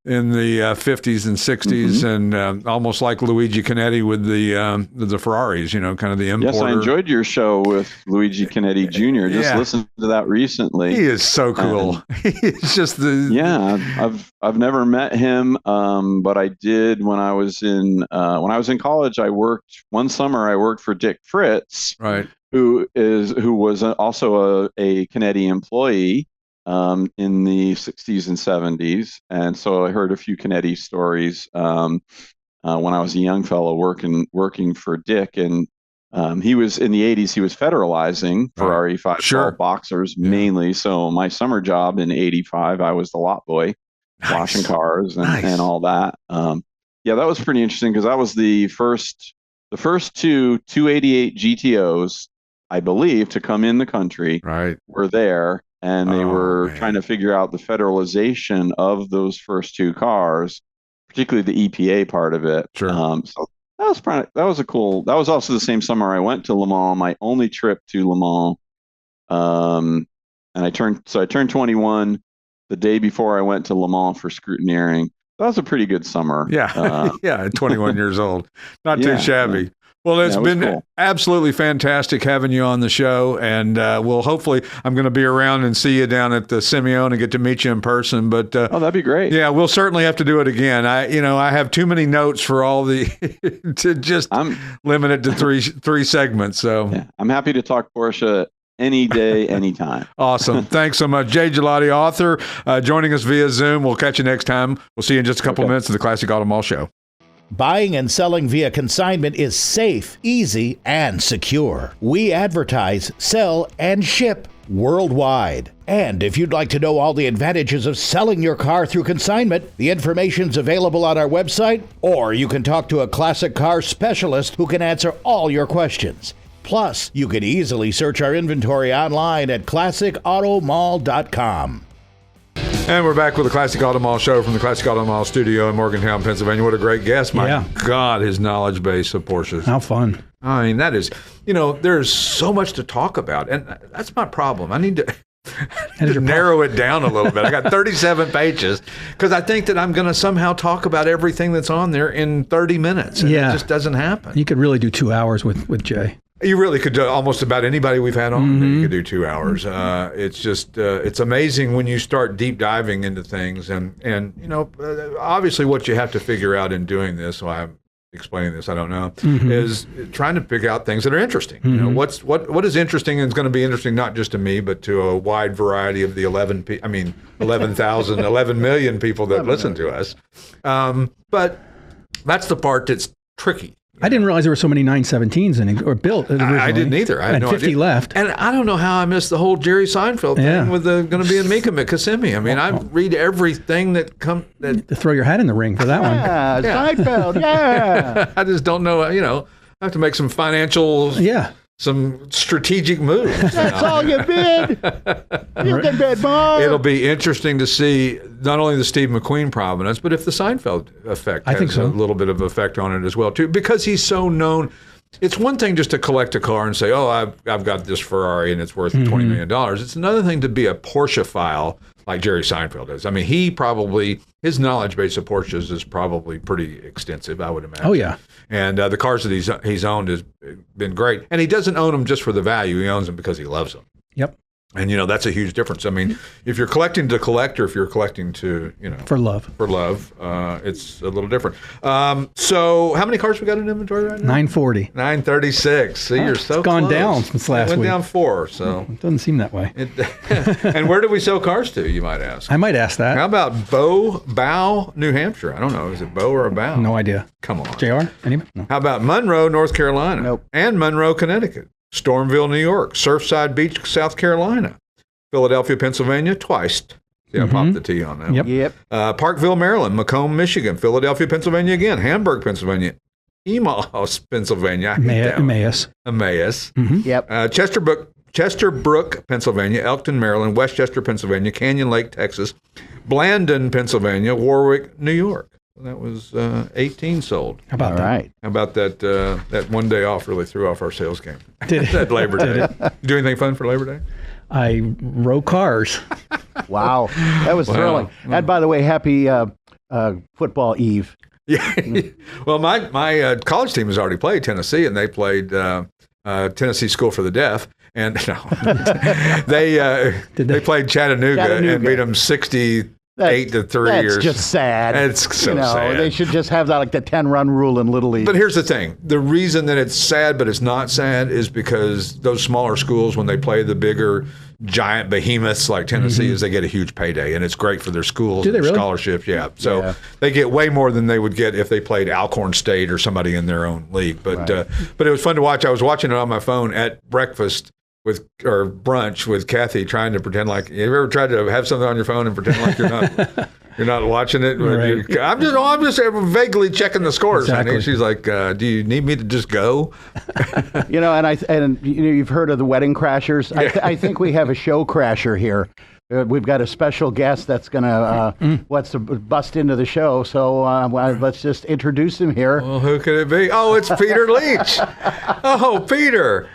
50s and 60s, and almost like Luigi Canetti with the Ferraris, kind of the importer. Yes, I enjoyed your show with Luigi Canetti Jr. Just listened to that recently. He is so cool. He's just I've never met him, but I did when I was in college. One summer I worked for Dick Fritz, right, who was also a Canetti employee in the 60s and 70s. And so I heard a few Canetti stories when I was a young fellow working for Dick. And he was in the 80s, he was federalizing Ferrari 512 boxers mainly. So my summer job in 85, I was the lot boy, washing cars and all that. That was pretty interesting, because that was the first two 288 GTOs, I believe, to come in the country, were there, and they were trying to figure out the federalization of those first two cars, particularly the EPA part of it. Sure. So that was also the same summer I went to Le Mans, my only trip to Le Mans. And I turned 21 the day before I went to Le Mans for scrutineering. That was a pretty good summer. Yeah. 21 years old. Not too shabby. Well, it's been absolutely fantastic having you on the show, and we'll hopefully, I'm going to be around and see you down at the Simeone and get to meet you in person. But that'd be great. Yeah, we'll certainly have to do it again. I have too many notes for all the to just limit it to three segments. So yeah, I'm happy to talk Porsche any day, anytime. Awesome. Thanks so much. Jay Gillotti, author, joining us via Zoom. We'll catch you next time. We'll see you in just a couple of minutes at the Classic Auto Mall Show. Buying and selling via consignment is safe, easy, and secure. We advertise, sell, and ship worldwide. And if you'd like to know all the advantages of selling your car through consignment, the information's available on our website, or you can talk to a classic car specialist who can answer all your questions. Plus, you can easily search our inventory online at classicautomall.com. And we're back with the Classic Auto Mall Show from the Classic Auto Mall studio in Morgantown, Pennsylvania. What a great guest. My God, his knowledge base of Porsches. How fun. I mean, that is, there's so much to talk about. And that's my problem. I need to narrow it down a little bit. I got 37 pages because I think that I'm going to somehow talk about everything that's on there in 30 minutes. And it just doesn't happen. You could really do 2 hours with Jay. You really could do almost about anybody we've had on. You could do 2 hours. It's just it's amazing when you start deep diving into things, and obviously what you have to figure out in doing this. So I'm explaining this. I don't know is trying to figure out things that are interesting. What is interesting, and it's going to be interesting not just to me, but to a wide variety of the 11 million people that listen to us. But that's the part that's tricky. I didn't realize there were so many 917s or built originally. I didn't either. I had no 50 idea. left. And I don't know how I missed the whole Jerry Seinfeld thing with going to be in Mika Kissimmee. I mean, I read everything that comes. To throw your hat in the ring for that one. Seinfeld, yeah. I just don't know, I have to make some financial, some strategic moves. That's all you bid. You can bid more. It'll be interesting to see not only the Steve McQueen provenance, but if the Seinfeld effect has a little bit of effect on it as well, too, because he's so known. It's one thing just to collect a car and say, oh, I've got this Ferrari and it's worth $20 million. It's another thing to be a Porsche-phile like Jerry Seinfeld is. I mean, his knowledge base of Porsches is probably pretty extensive, I would imagine. Oh, yeah. And the cars that he's owned has been great. And he doesn't own them just for the value. He owns them because he loves them. Yep. And, that's a huge difference. I mean, if you're collecting to collect or if you're collecting to, For love, it's a little different. So how many cars we got in inventory right now? 940. 936. See, you're so It's gone close. down since last week. It went down 4, so. It doesn't seem that way. And where do we sell cars to, you might ask? I might ask that. How about Bow, New Hampshire? I don't know. Is it Bow or a Bow? No idea. Come on. JR? Anybody? No. How about Monroe, North Carolina? Nope. And Monroe, Connecticut. Stormville, New York. Surfside Beach, South Carolina. Philadelphia, Pennsylvania, twice. Yeah, I popped the T on that one. Yep. Parkville, Maryland. Macomb, Michigan. Philadelphia, Pennsylvania again. Hamburg, Pennsylvania. Emmaus, Pennsylvania. Emmaus. Yep. Chesterbrook, Pennsylvania. Elkton, Maryland. Westchester, Pennsylvania. Canyon Lake, Texas. Blandon, Pennsylvania. Warwick, New York. That was 18 sold. How about that? How about that? That one day off really threw off our sales game. Did it? That Labor Day. You do anything fun for Labor Day? I row cars. Wow. That was thrilling. And by the way, happy football eve. Yeah. Well, my college team has already played Tennessee, and they played Tennessee School for the Deaf. And they played Chattanooga and beat them 68-3. That's just sad. It's so sad. They should just have that, like the 10-run rule in Little League. But here's the thing. The reason that it's sad, but it's not sad, is because those smaller schools, when they play the bigger, giant behemoths like Tennessee, is they get a huge payday, and it's great for their schools and their scholarships. Yeah. So they get way more than they would get if they played Alcorn State or somebody in their own league. But but it was fun to watch. I was watching it on my phone at breakfast or brunch with Kathy, trying to pretend like, you ever tried to have something on your phone and pretend like you're not watching it? Right. I'm just vaguely checking the scores. Exactly. And she's like, do you need me to just go? And you've heard of the Wedding Crashers. Yeah. I think we have a show crasher here. We've got a special guest that's going to bust into the show. So let's just introduce him here. Well, who could it be? Oh, it's Peter Leach. Oh, Peter.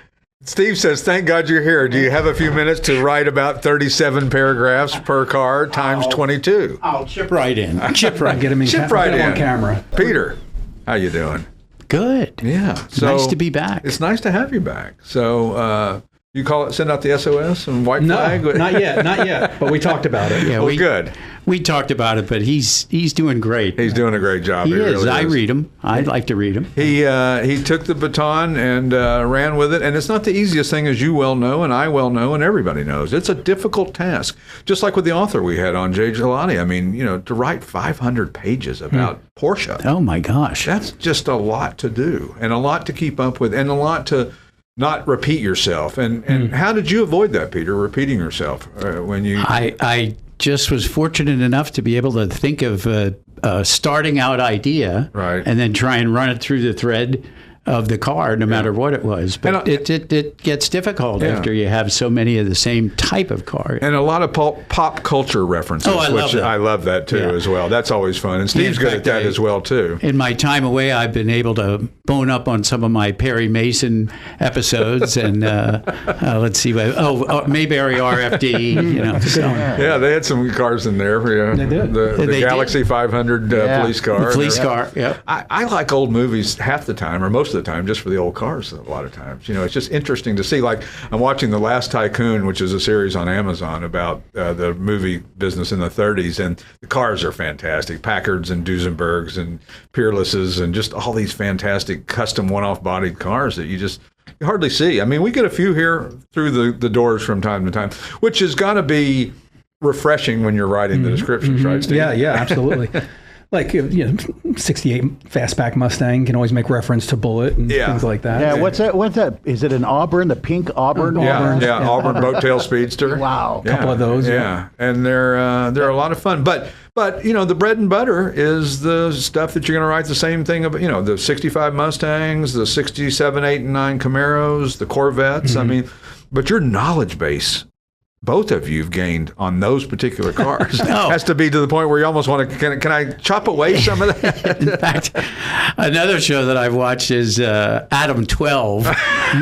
Steve says, thank God you're here. Do you have a few minutes to write about 37 paragraphs per car times 22? I'll chip right in. Chip right. Get him in Chip right in. On camera. Peter, how you doing? Good. Yeah. So nice to be back. It's nice to have you back. So you call it, send out the SOS and white flag? No, not yet. But we talked about it. Yeah, good. We talked about it, but he's doing great. He's doing a great job. He is. Really I read him. I'd like to read him. He took the baton and ran with it. And it's not the easiest thing, as you well know, and I well know, and everybody knows. It's a difficult task. Just like with the author we had on, Jay Gillotti. I mean, to write 500 pages about Porsche. Oh, my gosh. That's just a lot to do, and a lot to keep up with, and a lot to not repeat yourself. And how did you avoid that, Peter, repeating yourself when you... I just was fortunate enough to be able to think of a starting out idea, right, and then try and run it through the thread of the car, no matter what it was. But it gets difficult after you have so many of the same type of car. And a lot of pop culture references, which I love that too as well. That's always fun. And Steve's good at that as well too. In my time away, I've been able to bone up on some of my Perry Mason episodes, and let's see, Mayberry RFD. Yeah, they had some cars in there. They did. The Galaxy 500 police car. The police car. Yeah. I like old movies half the time, or most of the time, just for the old cars. A lot of times, it's just interesting to see. Like, I'm watching The Last Tycoon, which is a series on Amazon about the movie business in the 30s, and the cars are fantastic. Packards and Duesenbergs and Peerlesses and just all these fantastic custom one-off bodied cars that you hardly see. I mean, we get a few here through the doors from time to time, which has got to be refreshing when you're writing the descriptions, right, Steve? Yeah, absolutely. Like, 68 fastback Mustang can always make reference to Bullet and things like that. Yeah, what's that? Is it an Auburn, the pink Auburn? Yeah, Auburn Boattail Speedster. Wow. A couple of those. Yeah. And they're a lot of fun. But the bread and butter is the stuff that you're going to write the same thing about, the 65 Mustangs, the 67, 8, and 9 Camaros, the Corvettes. I mean, but your knowledge base, both of you've gained on those particular cars. Has to be to the point where you almost want to, can I chop away some of that? In fact, another show that I've watched is Adam 12.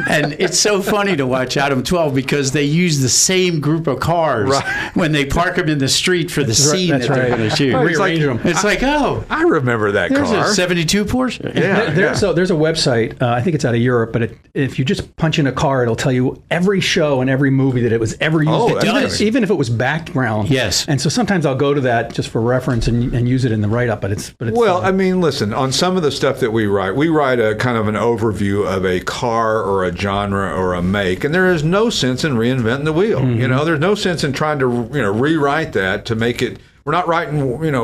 And it's so funny to watch Adam 12 because they use the same group of cars when they park them in the street for the scene that they're going to shoot. Rearrange them. It's I remember that there's car. There's a 72 Porsche. There's a website, I think it's out of Europe, but if you just punch in a car, it'll tell you every show and every movie that it was ever used. Even if it was background. Yes. And so sometimes I'll go to that just for reference and use it in the write-up, but it's well, I mean, listen, on some of the stuff that we write a kind of an overview of a car or a genre or a make, and there is no sense in reinventing the wheel. There's no sense in trying to rewrite that to make it. We're not writing,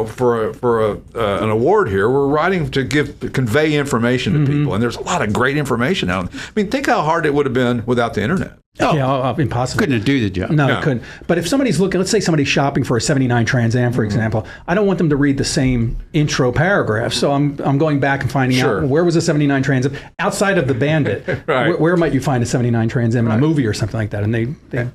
for an award here. We're writing to convey information to people, and there's a lot of great information out there. I mean, think how hard it would have been without the internet. Impossible. Couldn't do the job. No, it couldn't. But if somebody's looking, let's say somebody's shopping for a 79 Trans Am, for example, I don't want them to read the same intro paragraph. So I'm going back and finding out where was a 79 Trans Am outside of the Bandit. Where might you find a 79 Trans Am in a movie or something like that? And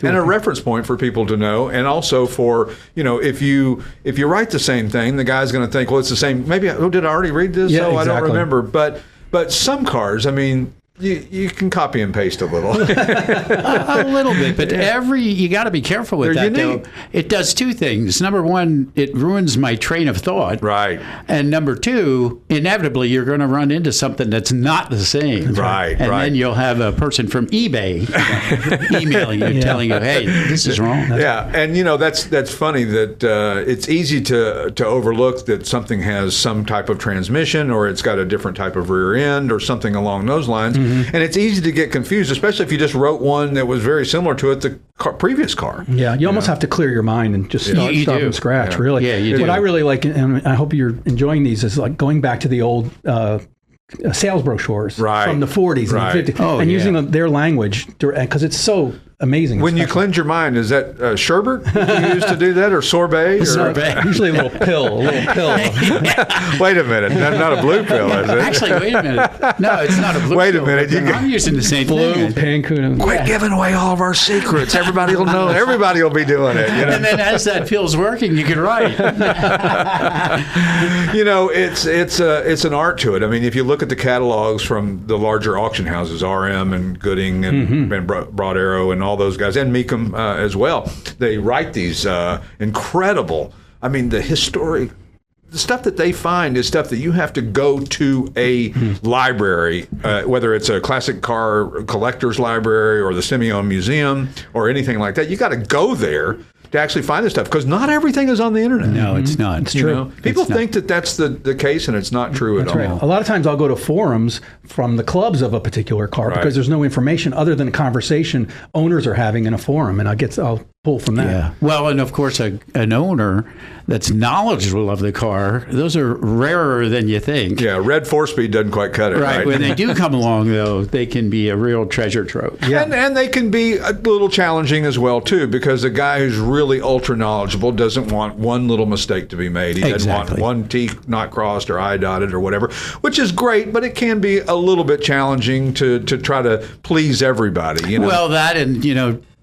a reference point for people to know, and also for if you write the same thing, the guy's going to think, well, it's the same. Maybe did I already read this? Yeah, I don't remember. But some cars, I mean. You can copy and paste a little. A little bit, but you got to be careful with that, though. It does two things. Number one, it ruins my train of thought. Right. And number two, inevitably, you're going to run into something that's not the same. Right. And then you'll have a person from eBay emailing you, telling you, hey, this is wrong. And that's funny that it's easy to overlook that something has some type of transmission, or it's got a different type of rear end, or something along those lines. And it's easy to get confused, especially if you just wrote one that was very similar to the previous car. Yeah, you almost have to clear your mind and just start from scratch, really. Yeah, you do. What I really like, and I hope you're enjoying these, is like going back to the old sales brochures from the 40s and the 50s, using their language, because it's so amazing. When you cleanse your mind, is that sherbet you use to do that, or sorbet? Sorbet. Usually a little pill. Wait a minute, that's not a blue pill, is it? Actually, wait a minute. No, it's not a blue pill. Wait a minute. I'm using the same blue, thing. pink. Quit giving away all of our secrets. Everybody will know. Everybody will be doing it. And then as that pill's working, you can write. It's an art to it. I mean, if you look at the catalogs from the larger auction houses, RM and Gooding and Broad Arrow and all those guys, and Meekum as well, they write these incredible, I mean, the the stuff that they find is stuff that you have to go to a library, whether it's a classic car collector's library or the Simeon Museum or anything like that. You got to go there to actually find this stuff, because not everything is on the internet. No, it's not. It's true. People think that that's the case, and it's not true at all. Right. A lot of times I'll go to forums from the clubs of a particular car because there's no information other than a conversation owners are having in a forum, and I'll pull from that. Yeah. Well, and of course, an owner that's knowledgeable of the car, those are rarer than you think. Yeah, red 4-speed doesn't quite cut it. Right. When they do come along, though, they can be a real treasure trove. Yeah. And they can be a little challenging as well, too, because a guy who's really ultra knowledgeable doesn't want one little mistake to be made. He doesn't want one T not crossed or I dotted or whatever, which is great, but it can be a little bit challenging to try to please everybody. You know? Well, that and,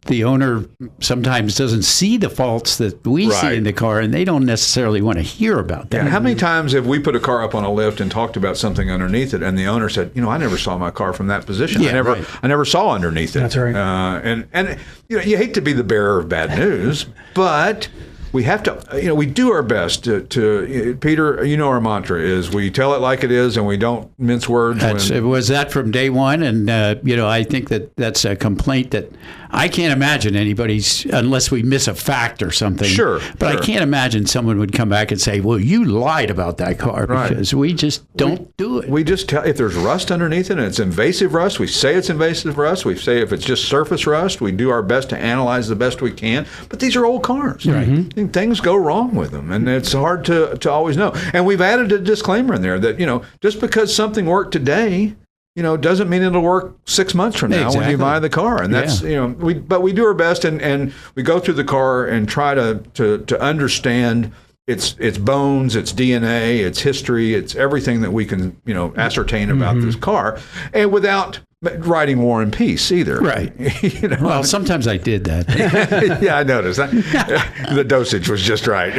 the owner sometimes doesn't see the faults that we see in the car, and they don't necessarily want to hear about that. Yeah. How many times have we put a car up on a lift and talked about something underneath it, and the owner said, I never saw my car from that position. Yeah, I never saw underneath it. That's right. And you hate to be the bearer of bad news, but we have to, we do our best to Peter, our mantra is we tell it like it is and we don't mince words. It was that from day one. And, I think that's a complaint that I can't imagine anybody's, unless we miss a fact or something. Sure. But I can't imagine someone would come back and say, well, you lied about that car, because we just don't do it. We just tell, if there's rust underneath it and it's invasive rust, we say it's invasive rust. We say if it's just surface rust, we do our best to analyze the best we can. But these are old cars. Right. Mm-hmm. Things go wrong with them, and it's hard to always know. And we've added a disclaimer in there that, just because something worked today, doesn't mean it'll work 6 months from now when you buy the car. And that's, but we do our best, and we go through the car and try to understand its bones, its DNA, its history, its everything that we can, ascertain about this car, and without writing War and Peace either. Right. Well, sometimes I did that. Yeah, I noticed that. The dosage was just right.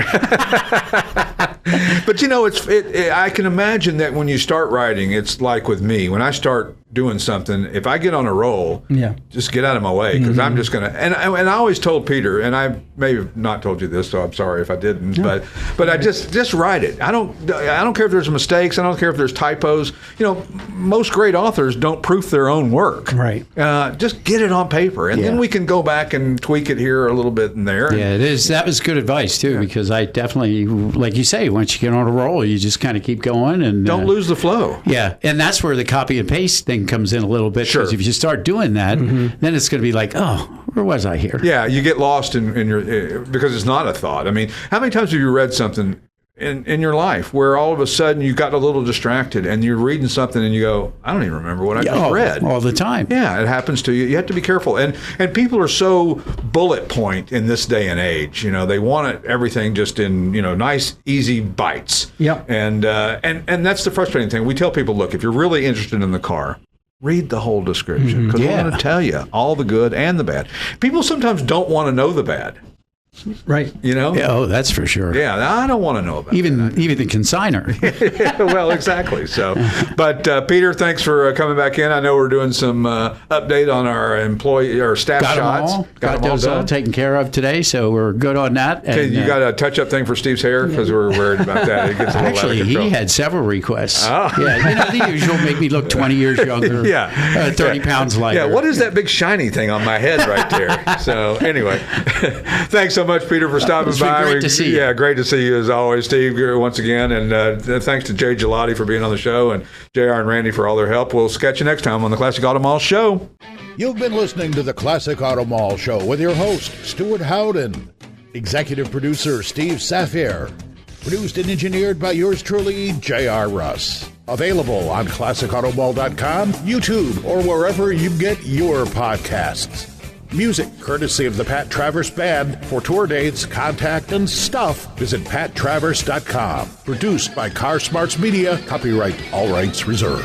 But I can imagine that when you start writing, it's like with me. When I start doing something, if I get on a roll, just get out of my way, because I'm just going to. And I always told Peter, and I may have not told you this, so I'm sorry if I didn't. No. But I just write it. I don't care if there's mistakes. I don't care if there's typos. Most great authors don't proof their own work. Right. Just get it on paper, and then we can go back and tweak it here a little bit and there. Yeah, it is. That was good advice too, because I definitely, like you say, once you get on a roll, you just kind of keep going and don't lose the flow. Yeah, and that's where the copy and paste thing comes in a little bit. Because if you start doing that, then it's going to be like, oh, where was I here? Yeah, you get lost in your because it's not a thought. I mean, how many times have you read something in your life where all of a sudden you got a little distracted and you're reading something and you go, I don't even remember what I just read. All the time. Yeah, it happens to you. You have to be careful. And people are so bullet point in this day and age. They want everything just in, nice, easy bites. Yeah. And that's the frustrating thing. We tell people, look, if you're really interested in the car, read the whole description, because we're going to tell you all the good and the bad. People sometimes don't want to know the bad. Right. Yeah, oh, that's for sure. Yeah, I don't want to know about even the consignor. Well, exactly. So, but Peter, thanks for coming back in. I know we're doing some update on our employee or staff shots. Got those all taken care of today, so we're good on that. Okay, you got a touch-up thing for Steve's hair, because we're worried about that. It gets a little Actually, out of control. He had several requests. Oh. Yeah, the usual, make me look 20 years younger. 30 pounds lighter. Yeah, what is that big shiny thing on my head right there? So anyway, thanks so much, Peter, for stopping by. Great to see you. Yeah, great to see you as always, Steve, once again. And thanks to Jay Gillotti for being on the show, and JR and Randy for all their help. We'll catch you next time on the Classic Auto Mall Show. You've been listening to the Classic Auto Mall Show with your host, Stewart Howden. Executive producer, Steve Safier. Produced and engineered by yours truly, J.R. Russ. Available on ClassicAutomall.com, YouTube, or wherever you get your podcasts. Music courtesy of the Pat Travers Band. For tour dates, contact, and stuff, visit PatTravers.com. Produced by Car Smarts Media. Copyright all rights reserved.